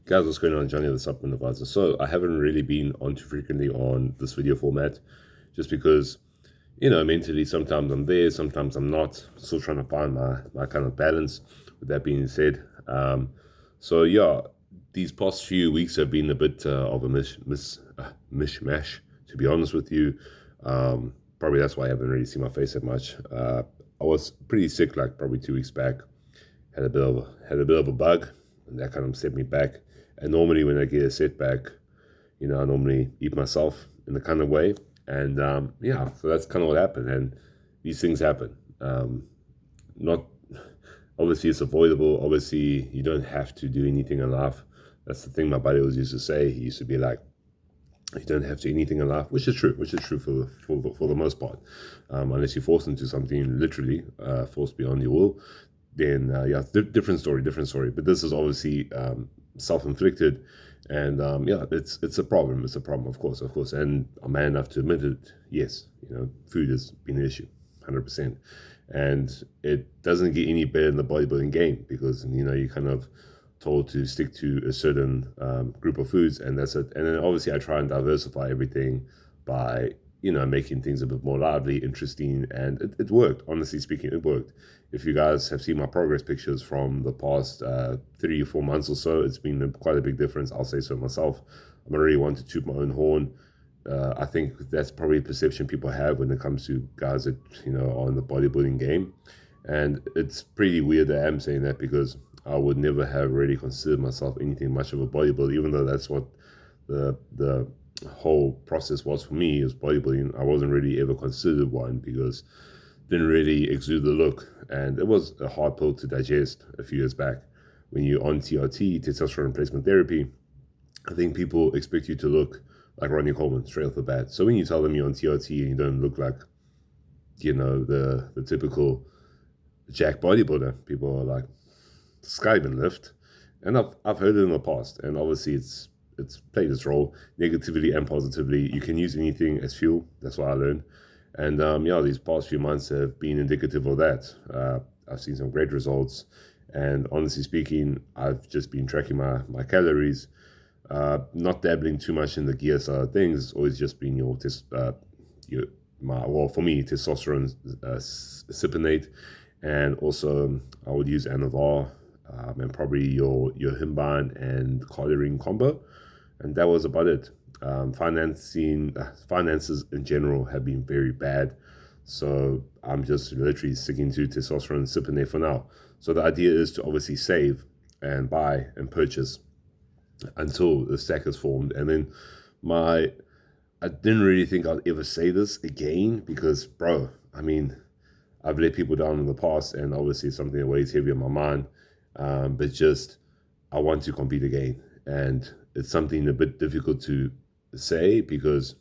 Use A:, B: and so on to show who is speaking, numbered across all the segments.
A: Guys, what's going on? Johnny, the Supplement Advisor. So I haven't really been on too frequently on this video format just because, mentally sometimes I'm there, sometimes I'm not. Still trying to find my kind of balance. With that being said, so yeah, these past few weeks have been a bit of a mishmash, to be honest with you. Probably that's why I haven't really seen my face that much. I was pretty sick like probably 2 weeks back. Had a bit of a bug, and that kind of set me back. And normally when I get a setback, I normally eat myself in the kind of way. And yeah, so that's kind of what happened. And these things happen. Not Obviously it's avoidable. Obviously you don't have to do anything in life. That's the thing my buddy always used to say. He used to be like, you don't have to do anything in life, which is true. Which is true for the most part, unless you're forced into something literally, forced beyond your will. Then yeah, different story. But this is obviously self-inflicted, and yeah, it's a problem. It's a problem, of course. And I'm man enough to admit it. Yes, food has been an issue, 100%, and it doesn't get any better in the bodybuilding game because you kind of told to stick to a certain group of foods, and that's it. And then obviously I try and diversify everything by making things a bit more lively, interesting, and it worked. Honestly speaking, it worked. If you guys have seen my progress pictures from the past 3 or 4 months or so, it's been quite a big difference. I'll say so myself. I'm not really one to toot my own horn. I think that's probably a perception people have when it comes to guys that are in the bodybuilding game, and it's pretty weird that I'm saying that because I would never have really considered myself anything much of a bodybuilder, even though that's what the whole process was for me is bodybuilding. I wasn't really ever considered one because didn't really exude the look, and it was a hard pill to digest a few years back. When you're on TRT, testosterone replacement therapy, I think people expect you to look like Ronnie Coleman straight off the bat. So when you tell them you're on TRT and you don't look like the typical jack bodybuilder, people are like, the sky been lift. And I've heard it in the past, and obviously it's played its role negatively and positively. You can use anything as fuel. That's what I learned. And yeah, these past few months have been indicative of that. I've seen some great results, and honestly speaking, I've just been tracking my calories, not dabbling too much in the gear side of things. It's always just been for me, testosterone cypionate, and also I would use Anavar, and probably your Himban and Collering combo, and that was about it. Finances in general have been very bad, so I'm just literally sticking to testosterone cypionate for now. So the idea is to obviously save and buy and purchase until the stack is formed, and then my I didn't really think I'd ever say this again because, bro, I mean, I've let people down in the past, and obviously it's something that weighs heavy on my mind. But just, I want to compete again. And it's something a bit difficult to say because,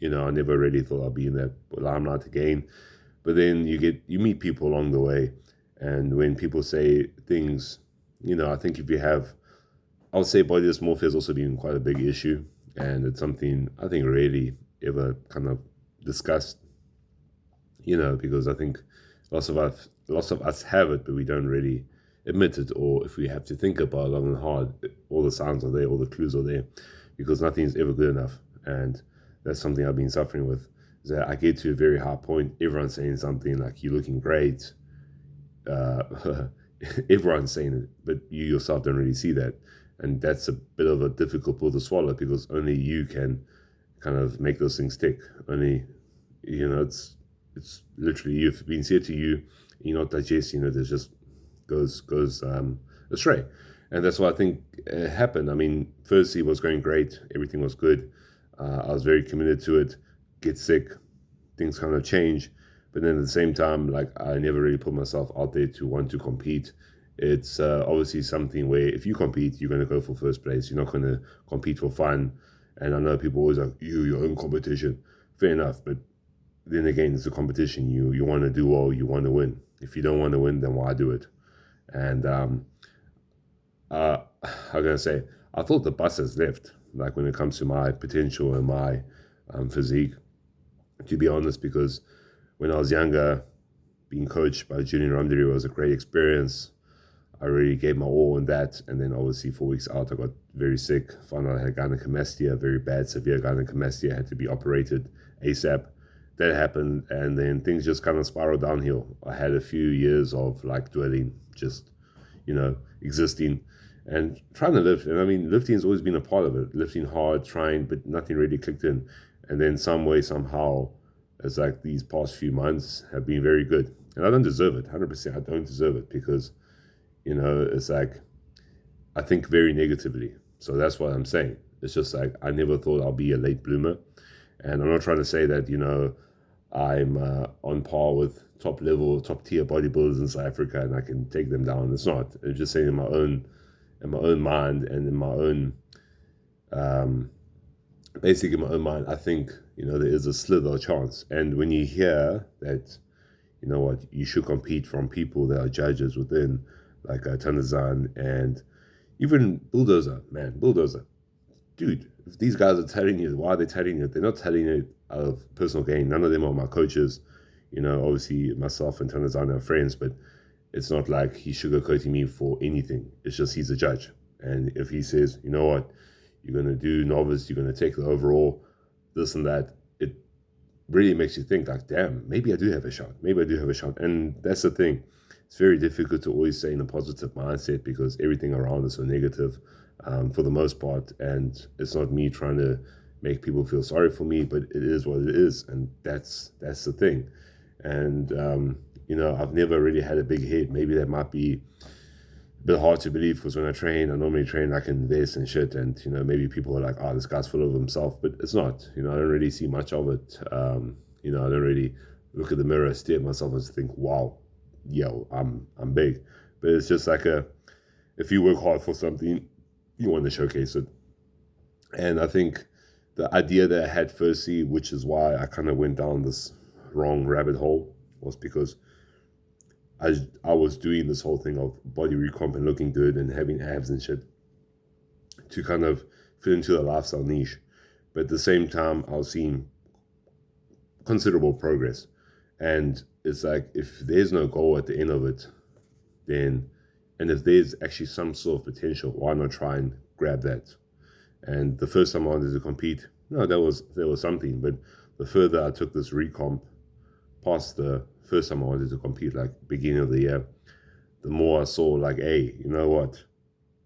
A: I never really thought I'd be in that limelight again. But then you meet people along the way. And when people say things, I think if you have, I would say body dysmorphia has also been quite a big issue. And it's something I think rarely ever kind of discussed, because I think lots of us have it, but we don't really admit it, or if we have to think about it long and hard, all the signs are there, all the clues are there, because nothing's ever good enough. And that's something I've been suffering with, is that I get to a very high point, everyone's saying something like, you're looking great, uh, everyone's saying it, but you yourself don't really see that. And that's a bit of a difficult pill to swallow because only you can kind of make those things tick. Only, it's literally you've been said to you, you're not digesting it. It just goes astray, and that's what I think happened. I mean, firstly, it was going great, everything was good. I was very committed to it. Get sick, things kind of change, but then at the same time, like I never really put myself out there to want to compete. It's obviously something where if you compete, you're going to go for first place. You're not going to compete for fun. And I know people always like, your own competition. Fair enough, but then again, it's a competition. You want to do well, you want to win. If you don't want to win, then why do it? And how can I say? I thought the bus has left. Like when it comes to my potential and my physique, to be honest, because when I was younger, being coached by Julian Romdery was a great experience. I really gave my all in that. And then obviously 4 weeks out, I got very sick, found out I had gynecomastia, very bad, severe gynecomastia, had to be operated ASAP. That happened, and then things just kind of spiraled downhill. I had a few years of like dwelling, just, existing and trying to lift. And I mean, lifting has always been a part of it, lifting hard, trying, but nothing really clicked in. And then some way, somehow, it's like these past few months have been very good. And I don't deserve it, 100%. I don't deserve it because, it's like I think very negatively. So that's what I'm saying. It's just like I never thought I'll be a late bloomer. And I'm not trying to say that, I'm on par with top level, top tier bodybuilders in South Africa and I can take them down. It's not. It's just saying in my own mind and in my own, basically in my own mind, I think, there is a slither of chance. And when you hear that, you should compete from people that are judges within, like Tanazan and even Bulldozer, man, Bulldozer. Dude, if these guys are telling you, why are they telling you? They're not telling you out of personal gain. None of them are my coaches. Obviously myself and Tanazan are friends, but it's not like he's sugarcoating me for anything. It's just he's a judge. And if he says, you know what, you're going to do novice, you're going to take the overall, this and that, it really makes you think like, damn, maybe I do have a shot. Maybe I do have a shot. And that's the thing. It's very difficult to always stay in a positive mindset because everything around is so negative for the most part. And it's not me trying to make people feel sorry for me, but it is what it is. And that's the thing. And, I've never really had a big head. Maybe that might be a bit hard to believe because when I normally train like in this and shit. And, maybe people are like, oh, this guy's full of himself, but it's not. I don't really see much of it. I don't really look at the mirror, stare at myself and think, wow, yo, I'm big. But it's just like if you work hard for something, you want to showcase it. And I think the idea that I had firstly, which is why I kind of went down this wrong rabbit hole, was because I was doing this whole thing of body recomp and looking good and having abs and shit to kind of fit into the lifestyle niche. But at the same time, I was seeing considerable progress. And it's like, if there's no goal at the end of it, then, and if there's actually some sort of potential, why not try and grab that? And the first time I wanted to compete, no, there was something. But the further I took this recomp past the first time I wanted to compete, like beginning of the year, the more I saw like, hey, you know what?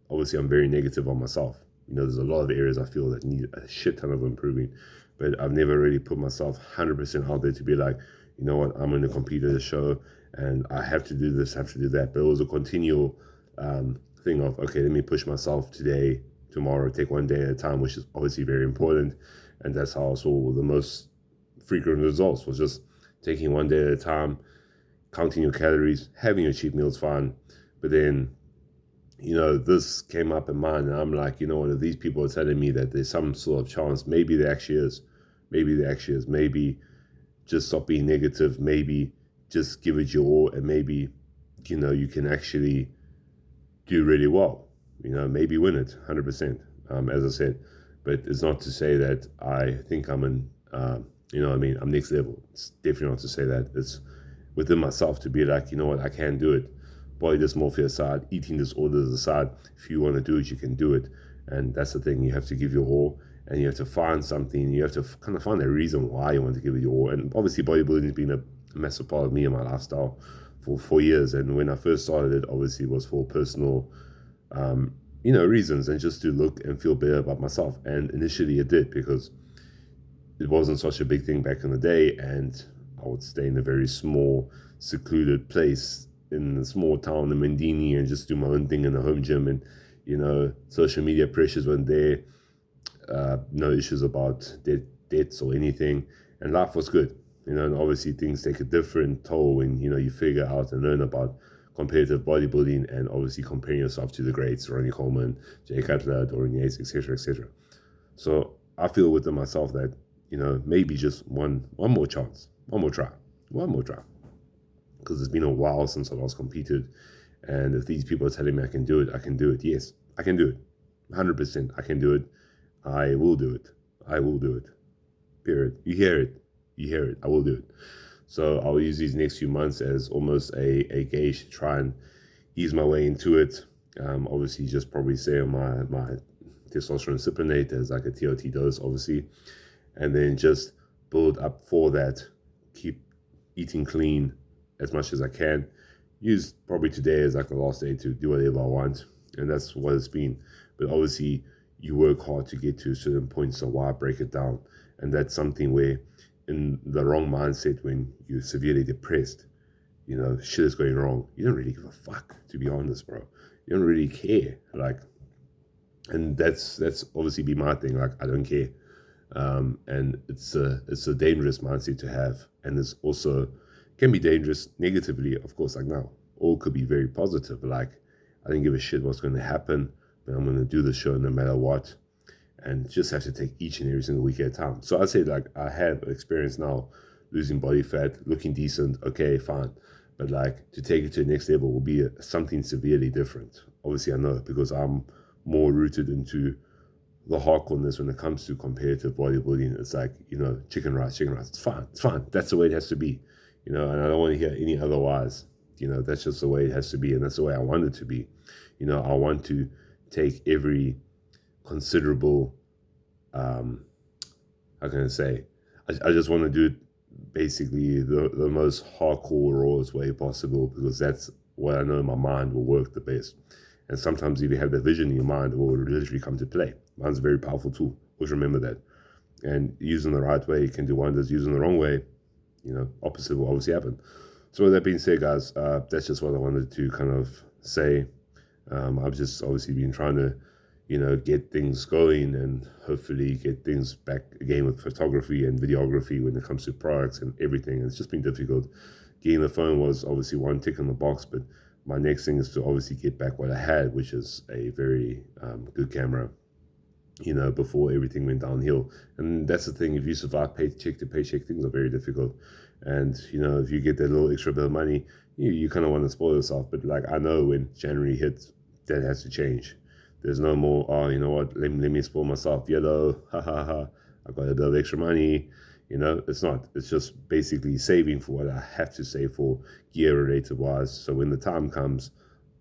A: Obviously, I'm very negative on myself. There's a lot of areas I feel that need a shit ton of improving, but I've never really put myself 100% out there to be like, you know what, I'm going to compete at a show and I have to do this, have to do that. But it was a continual thing of, okay, let me push myself today, tomorrow, take one day at a time, which is obviously very important. And that's how I saw the most frequent results, was just taking one day at a time, counting your calories, having your cheat meals fine. But then, this came up in mind, and I'm like, if these people are telling me that there's some sort of chance, maybe there actually is. Maybe just stop being negative. Maybe just give it your all, and maybe, you can actually do really well. Maybe win it 100%, as I said. But it's not to say that I think I'm in, I'm next level. It's definitely not to say that. It's within myself to be like, you know what, I can do it. Body dysmorphia aside, eating disorders aside, if you want to do it, you can do it. And that's the thing. You have to give your all, and you have to find something. You have to kind of find a reason why you want to give it your all. And obviously, bodybuilding has been a massive part of me and my lifestyle for 4 years. And when I first started it, obviously, it was for personal, reasons, and just to look and feel better about myself. And initially, it did, because it wasn't such a big thing back in the day, and I would stay in a very small, secluded place in a small town in Mendini and just do my own thing in the home gym. And social media pressures weren't there, no issues about debts or anything, and life was good. And obviously things take a different toll when you figure out and learn about competitive bodybuilding, and obviously comparing yourself to the greats, Ronnie Coleman, Jay Cutler, Dorian Yates, etc., etc. So I feel within myself that maybe just one more chance, one more try, because it's been a while since I last competed. And if these people are telling me I can do it, I can do it. Yes, I can do it. 100%, I can do it. I will do it. I will do it. Period. You hear it. I will do it. So I'll use these next few months as almost a gauge to try and ease my way into it. Obviously, just probably say on my testosterone cypionate as like a TOT dose, obviously, and then just build up for that. Keep eating clean as much as I can. Use probably today as like the last day to do whatever I want, and that's what it's been. But obviously, you work hard to get to a certain point, so why break it down? And that's something where, in the wrong mindset, when you're severely depressed, shit is going wrong. You don't really give a fuck, to be honest, bro. You don't really care, like, and that's obviously be my thing. Like, I don't care, and it's a dangerous mindset to have, and it's also can be dangerous negatively, of course. Like now, or could be very positive. Like, I didn't give a shit what's going to happen, but I'm going to do the show no matter what, and just have to take each and every single week at a time. So I say, like, I have experience now losing body fat, looking decent, okay, fine. But like, to take it to the next level will be something severely different. Obviously, I know, because I'm more rooted into the hardcoreness when it comes to competitive bodybuilding. It's like, chicken rice. It's fine. It's fine. That's the way it has to be, and I don't want to hear any otherwise. That's just the way it has to be, and that's the way I want it to be. I want to take every considerable, how can I say, I just want to do it basically the most hardcore, rawest way possible, because that's what I know my mind will work the best. And sometimes if you have that vision in your mind, it will literally come to play. Mind's a very powerful tool. Always remember that. And using the right way can do wonders. Using the wrong way, opposite will obviously happen. So with that being said, guys, that's just what I wanted to kind of say. I've just obviously been trying to, get things going and hopefully get things back again with photography and videography when it comes to products and everything. It's just been difficult. Getting the phone was obviously one tick in the box, but my next thing is to obviously get back what I had, which is a very good camera, before everything went downhill. And that's the thing, if you survive paycheck to paycheck, things are very difficult. And, if you get that little extra bit of money, you kind of want to spoil yourself. But like, I know when January hits, that has to change. There's no more, oh, you know what, let me spoil myself, yellow, ha ha ha, I got a bit of extra money. It's not. It's just basically saving for what I have to save for gear-related wise. So when the time comes,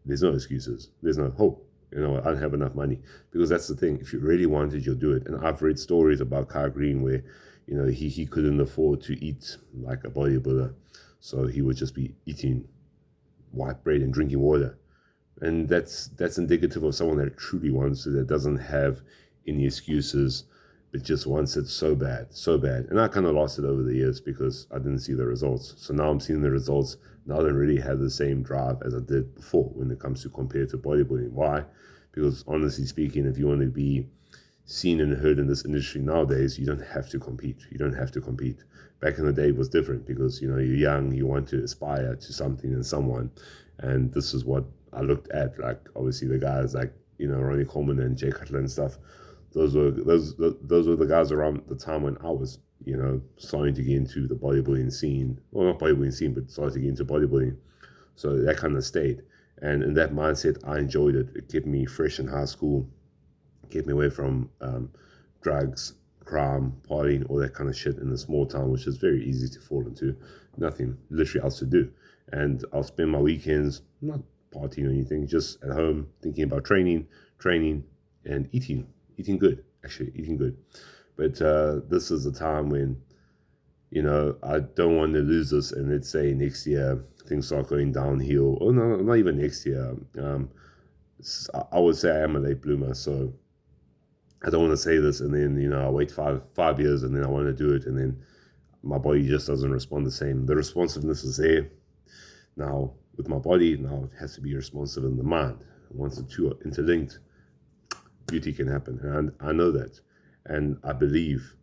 A: there's no excuses. There's no hope. I don't have enough money. Because that's the thing. If you really want it, you'll do it. And I've read stories about Kyle Green where, he couldn't afford to eat like a bodybuilder. So he would just be eating white bread and drinking water. And that's indicative of someone that truly wants it, that doesn't have any excuses, but just wants it so bad, so bad. And I kind of lost it over the years because I didn't see the results. So now I'm seeing the results. Now I don't really have the same drive as I did before when it comes to competitive bodybuilding. Why? Because honestly speaking, if you want to be seen and heard in this industry nowadays, you don't have to compete. You don't have to compete. Back in the day, it was different because, you're young, you want to aspire to something and someone. And this is what I looked at. Like, obviously, the guys like, Ronnie Coleman and Jay Cutler and stuff. Those were the guys around the time when I was, starting to get into the bodybuilding scene. Well, not bodybuilding scene, but starting to get into bodybuilding. So that kind of stayed. And in that mindset, I enjoyed it. It kept me fresh in high school, kept me away from drugs, crime, partying, all that kind of shit in a small town, which is very easy to fall into. Nothing literally else to do. And I'll spend my weekends not partying or anything, just at home thinking about training, and eating good, actually eating good. But this is the time when, I don't want to lose this. And let's say next year things start going downhill, or no, not even next year. I would say I am a late bloomer, so I don't want to say this and then, I wait five years and then I want to do it and then my body just doesn't respond the same. The responsiveness is there. Now, with my body, now it has to be responsive in the mind. Once the two are interlinked, beauty can happen. And I know that. And I believe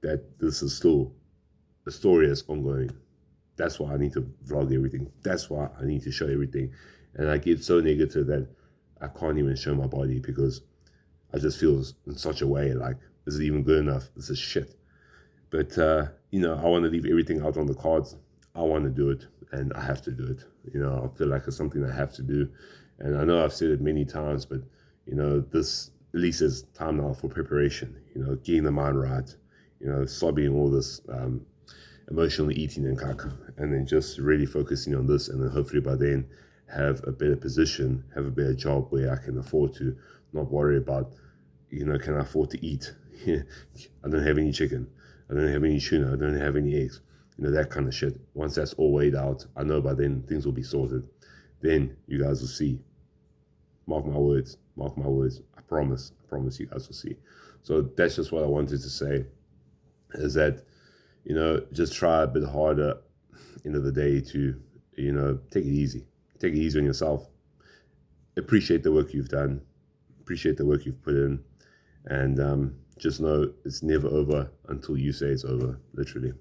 A: that this is still a story that's ongoing. That's why I need to vlog everything. That's why I need to show everything. And I get so negative that I can't even show my body because I just feel in such a way like, is it even good enough? This is shit. But, I want to leave everything out on the cards. I want to do it and I have to do it. I feel like it's something I have to do. And I know I've said it many times, but, this at least is time now for preparation, getting the mind right, sobbing all this emotional eating and caca, and then just really focusing on this. And then hopefully by then have a better position, have a better job where I can afford to not worry about, can I afford to eat? I don't have any chicken. I don't have any tuna. I don't have any eggs. That kind of shit. Once that's all weighed out, I know by then things will be sorted. Then you guys will see. Mark my words. Mark my words. I promise. I promise you guys will see. So that's just what I wanted to say, is that, just try a bit harder, end of the day, to, take it easy. Take it easy on yourself. Appreciate the work you've done. Appreciate the work you've put in. And just know it's never over until you say it's over, literally.